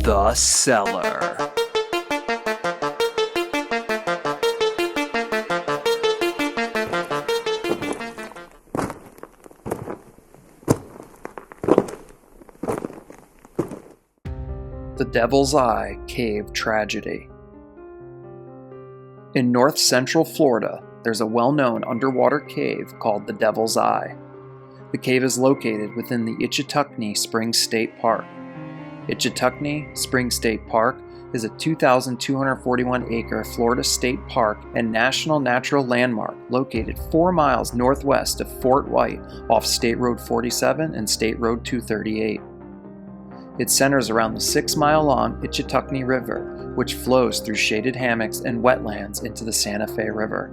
The Cellar. The Devil's Eye Cave Tragedy. In north central Florida, there's a well-known underwater cave called the Devil's Eye. The cave is located within the Ichetucknee Springs State Park. Ichetucknee Springs State Park is a 2,241-acre Florida state park and national natural landmark located 4 miles northwest of Fort White off State Road 47 and State Road 238. It centers around the 6-mile-long Ichetucknee River, which flows through shaded hammocks and wetlands into the Santa Fe River.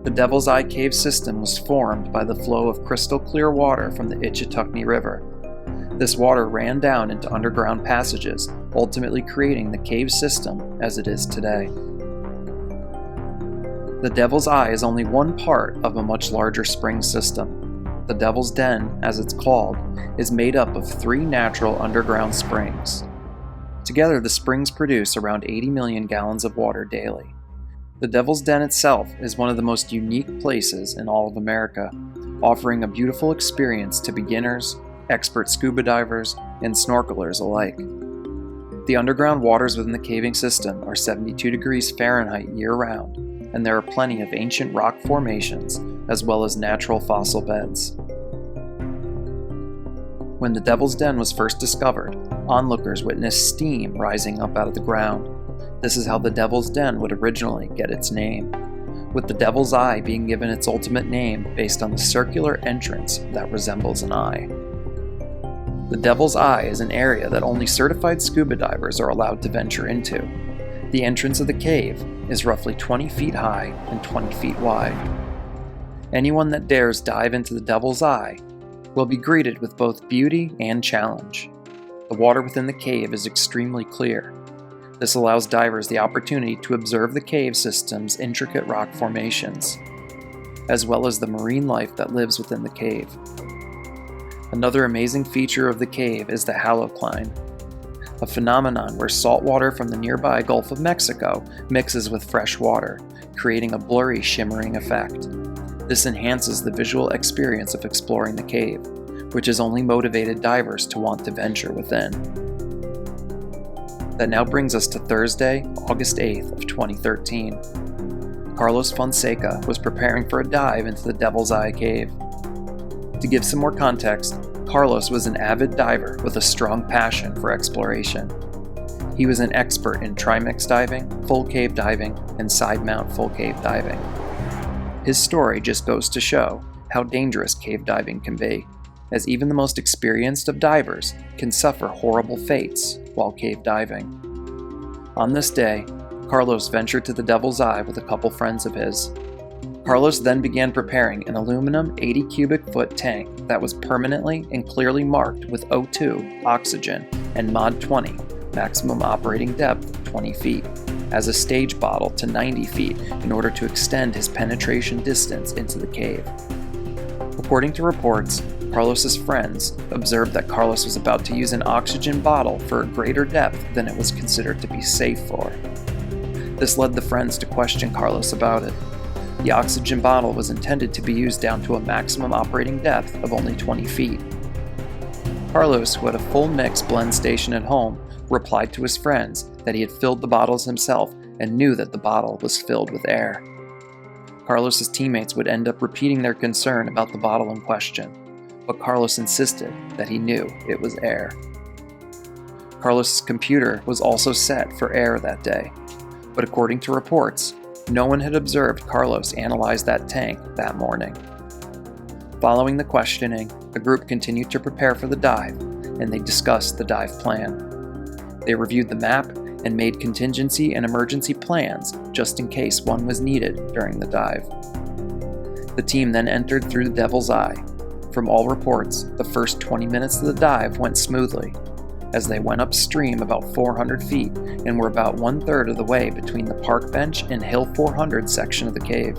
The Devil's Eye Cave system was formed by the flow of crystal clear water from the Ichetucknee River. This water ran down into underground passages, ultimately creating the cave system as it is today. The Devil's Eye is only one part of a much larger spring system. The Devil's Den, as it's called, is made up of 3 natural underground springs. Together, the springs produce around 80 million gallons of water daily. The Devil's Den itself is one of the most unique places in all of America, offering a beautiful experience to beginners, expert scuba divers, and snorkelers alike. The underground waters within the caving system are 72 degrees Fahrenheit year-round, and there are plenty of ancient rock formations, as well as natural fossil beds. When the Devil's Den was first discovered, onlookers witnessed steam rising up out of the ground. This is how the Devil's Den would originally get its name, with the Devil's Eye being given its ultimate name based on the circular entrance that resembles an eye. The Devil's Eye is an area that only certified scuba divers are allowed to venture into. The entrance of the cave is roughly 20 feet high and 20 feet wide. Anyone that dares dive into the Devil's Eye will be greeted with both beauty and challenge. The water within the cave is extremely clear. This allows divers the opportunity to observe the cave system's intricate rock formations, as well as the marine life that lives within the cave. Another amazing feature of the cave is the halocline, a phenomenon where salt water from the nearby Gulf of Mexico mixes with fresh water, creating a blurry, shimmering effect. This enhances the visual experience of exploring the cave, which has only motivated divers to want to venture within. That now brings us to Thursday, August 8th of 2013. Carlos Fonseca was preparing for a dive into the Devil's Eye Cave. To give some more context, Carlos was an avid diver with a strong passion for exploration. He was an expert in trimix diving, full cave diving, and side mount full cave diving. His story just goes to show how dangerous cave diving can be, as even the most experienced of divers can suffer horrible fates while cave diving. On this day, Carlos ventured to the Devil's Eye with a couple friends of his. Carlos then began preparing an aluminum 80 cubic foot tank that was permanently and clearly marked with O2, oxygen, and Mod 20, maximum operating depth of 20 feet, as a stage bottle to 90 feet in order to extend his penetration distance into the cave. According to reports, Carlos's friends observed that Carlos was about to use an oxygen bottle for a greater depth than it was considered to be safe for. This led the friends to question Carlos about it. The oxygen bottle was intended to be used down to a maximum operating depth of only 20 feet. Carlos, who had a full mix blend station at home, replied to his friends that he had filled the bottles himself and knew that the bottle was filled with air. Carlos's teammates would end up repeating their concern about the bottle in question, but Carlos insisted that he knew it was air. Carlos's computer was also set for air that day, but according to reports, no one had observed Carlos analyze that tank that morning. Following the questioning, the group continued to prepare for the dive, and they discussed the dive plan. They reviewed the map and made contingency and emergency plans just in case one was needed during the dive. The team then entered through the Devil's Eye. From all reports, the first 20 minutes of the dive went smoothly, as they went upstream about 400 feet and were about 1/3 of the way between the park bench and Hill 400 section of the cave.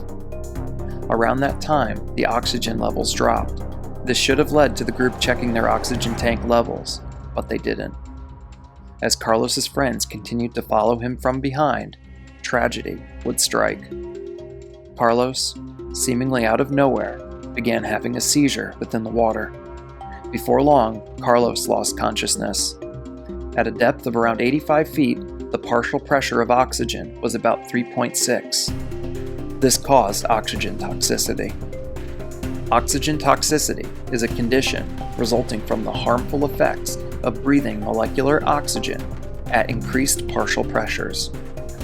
Around that time, the oxygen levels dropped. This should have led to the group checking their oxygen tank levels, but they didn't. As Carlos's friends continued to follow him from behind, tragedy would strike. Carlos, seemingly out of nowhere, began having a seizure within the water. Before long, Carlos lost consciousness. At a depth of around 85 feet, the partial pressure of oxygen was about 3.6. This caused oxygen toxicity. Oxygen toxicity is a condition resulting from the harmful effects of breathing molecular oxygen at increased partial pressures.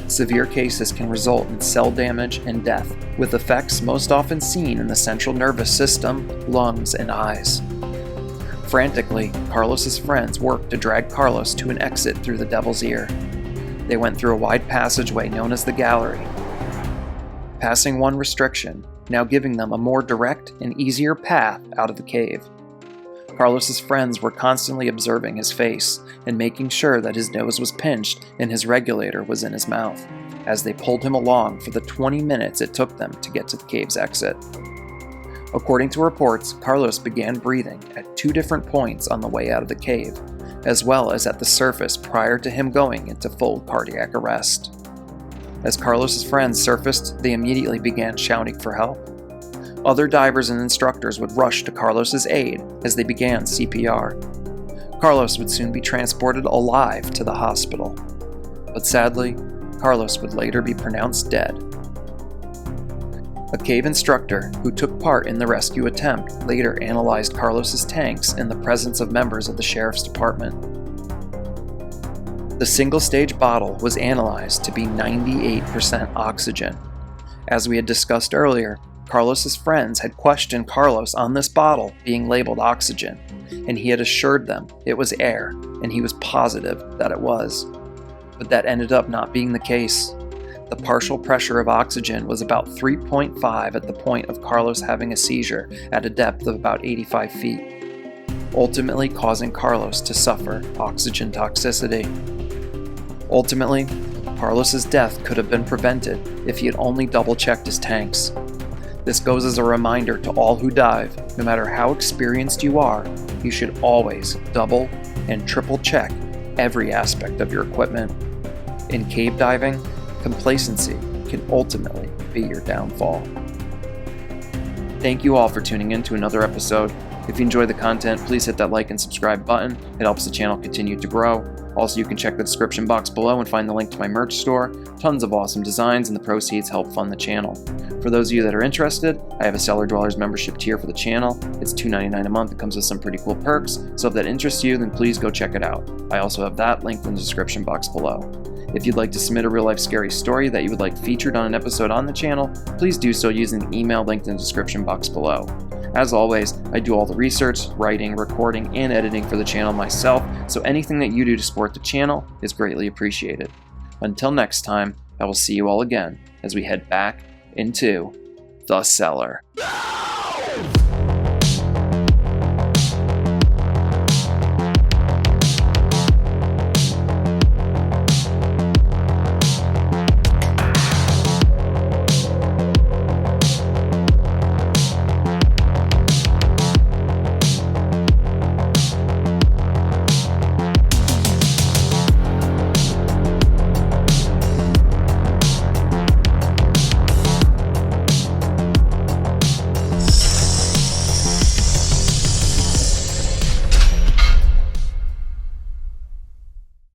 Severe cases can result in cell damage and death, with effects most often seen in the central nervous system, lungs, and eyes. Frantically, Carlos's friends worked to drag Carlos to an exit through the Devil's Ear. They went through a wide passageway known as the gallery, passing one restriction, now giving them a more direct and easier path out of the cave. Carlos's friends were constantly observing his face and making sure that his nose was pinched and his regulator was in his mouth, as they pulled him along for the 20 minutes it took them to get to the cave's exit. According to reports, Carlos began breathing at 2 different points on the way out of the cave, as well as at the surface prior to him going into full cardiac arrest. As Carlos's friends surfaced, they immediately began shouting for help. Other divers and instructors would rush to Carlos's aid as they began CPR. Carlos would soon be transported alive to the hospital, but sadly, Carlos would later be pronounced dead. A cave instructor who took part in the rescue attempt later analyzed Carlos's tanks in the presence of members of the sheriff's department. The single-stage bottle was analyzed to be 98% oxygen. As we had discussed earlier, Carlos's friends had questioned Carlos on this bottle being labeled oxygen, and he had assured them it was air, and he was positive that it was. But that ended up not being the case. The partial pressure of oxygen was about 3.5 at the point of Carlos having a seizure at a depth of about 85 feet, ultimately causing Carlos to suffer oxygen toxicity. Ultimately, Carlos's death could have been prevented if he had only double-checked his tanks. This goes as a reminder to all who dive, no matter how experienced you are, you should always double and triple check every aspect of your equipment. In cave diving, complacency can ultimately be your downfall. Thank you all for tuning in to another episode. If you enjoy the content, please hit that like and subscribe button. It helps the channel continue to grow. Also, you can check the description box below and find the link to my merch store. Tons of awesome designs, and the proceeds help fund the channel. For those of you that are interested, I have a Cellar Dwellers membership tier for the channel. It's $2.99 a month. It comes with some pretty cool perks, so if that interests you, then please go check it out. I also have that linked in the description box below. If you'd like to submit a real-life scary story that you would like featured on an episode on the channel, please do so using the email linked in the description box below. As always, I do all the research, writing, recording, and editing for the channel myself, so anything that you do to support the channel is greatly appreciated. Until next time, I will see you all again as we head back into the cellar.